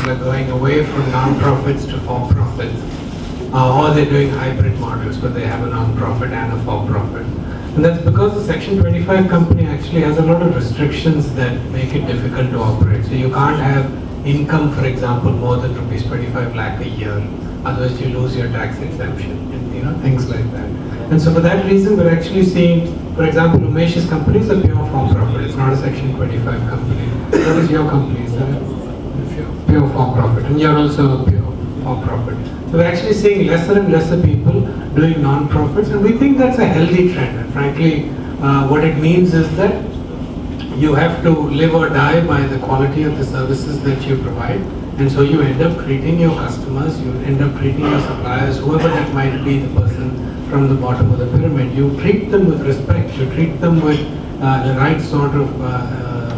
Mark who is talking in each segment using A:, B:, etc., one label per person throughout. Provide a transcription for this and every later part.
A: people are going away from non-profits to for-profits, or they're doing hybrid models where they have a non-profit and a for-profit. And that's because the Section 25 company actually has a lot of restrictions that make it difficult to operate. So you can't have income, for example, more than rupees 25 lakh a year, otherwise you lose your tax exemption, and things like that. And so for that reason, we're actually seeing, for example, Umesh's company is a pure for-profit. It's not a Section 25 company. What is your company? Is that pure for-profit? And you're also a pure for-profit. So we're actually seeing lesser and lesser people doing non-profits, and we think that's a healthy trend. And frankly, what it means is that you have to live or die by the quality of the services that you provide, and so you end up treating your customers, you end up treating your suppliers, whoever that might be, the person from the bottom of the pyramid, you treat them with respect, you treat them with the right sort of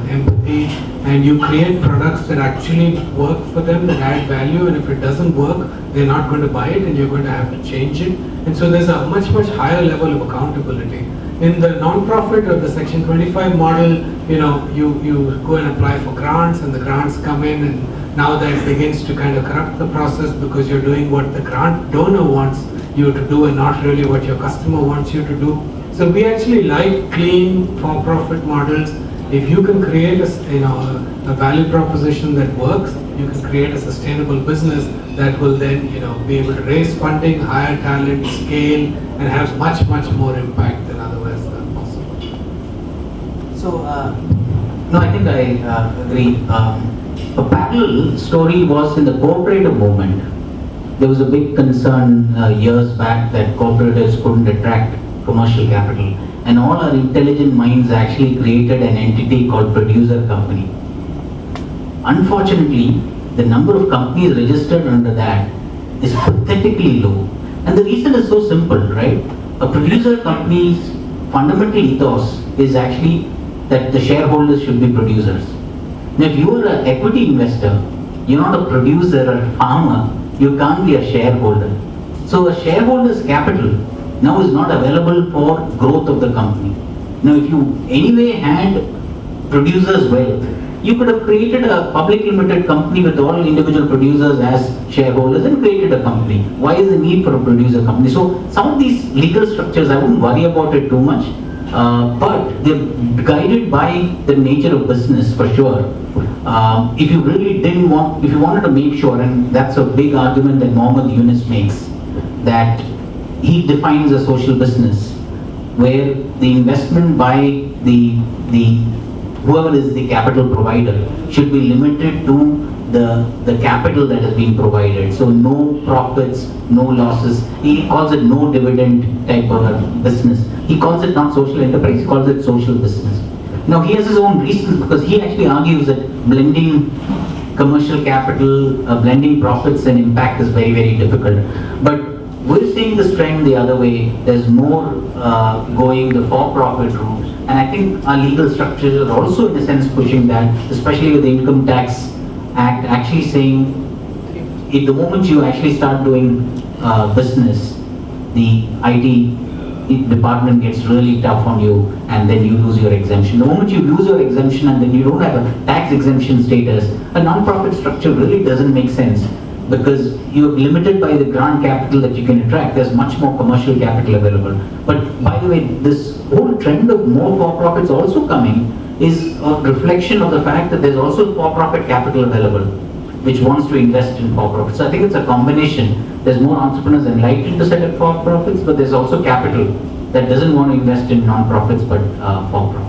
A: empathy, and you create products that actually work for them, that add value, and if it doesn't work, they're not going to buy it and you're going to have to change it. And so there's a much higher level of accountability. In the non-profit or the Section 25 model, you go and apply for grants, and the grants come in, and now that begins to kind of corrupt the process because you're doing what the grant donor wants you to do and not really what your customer wants you to do. So we actually like clean for-profit models. If you can create a value proposition that works, you can create a sustainable business that will then be able to raise funding, hire talent, scale, and have much more impact than otherwise possible.
B: So, no, I think I agree. A parallel story was in the cooperative movement. There was a big concern years back that cooperatives couldn't attract commercial capital, and all our intelligent minds actually created an entity called producer company. Unfortunately, the number of companies registered under that is pathetically low, and the reason is so simple, right? A producer company's fundamental ethos is actually that the shareholders should be producers. Now, if you are an equity investor, you're not a producer or a farmer, you can't be a shareholder. So a shareholder's capital now is not available for growth of the company. Now, if you anyway had producers' wealth, you could have created a public limited company with all individual producers as shareholders and created a company. Why is the need for a producer company? So some of these legal structures, I wouldn't worry about it too much, but they're guided by the nature of business for sure. If you really if you wanted to make sure, and that's a big argument that Mohammed Yunus makes, that he defines a social business where the investment by the whoever is the capital provider should be limited to the capital that has been provided. So no profits, no losses. He calls it no dividend type of a business. He calls it not social enterprise, he calls it social business. Now he has his own reasons, because he actually argues that blending commercial capital, blending profits and impact is very difficult. But we're seeing this trend the other way. There's more going the for-profit route, and I think our legal structures are also in a sense pushing that, especially with the Income Tax Act actually saying, at the moment you actually start doing business, the IT department gets really tough on you, and then you lose your exemption. The moment you lose your exemption and then you don't have a tax exemption status, a non-profit structure really doesn't make sense, because you're limited by the grant capital that you can attract. There's much more commercial capital available. But by the way, this whole trend of more for-profits also coming is a reflection of the fact that there's also for-profit capital available, which wants to invest in for-profits. So I think it's a combination. There's more entrepreneurs enlightened to set up for-profits, but there's also capital that doesn't want to invest in non-profits but for-profits.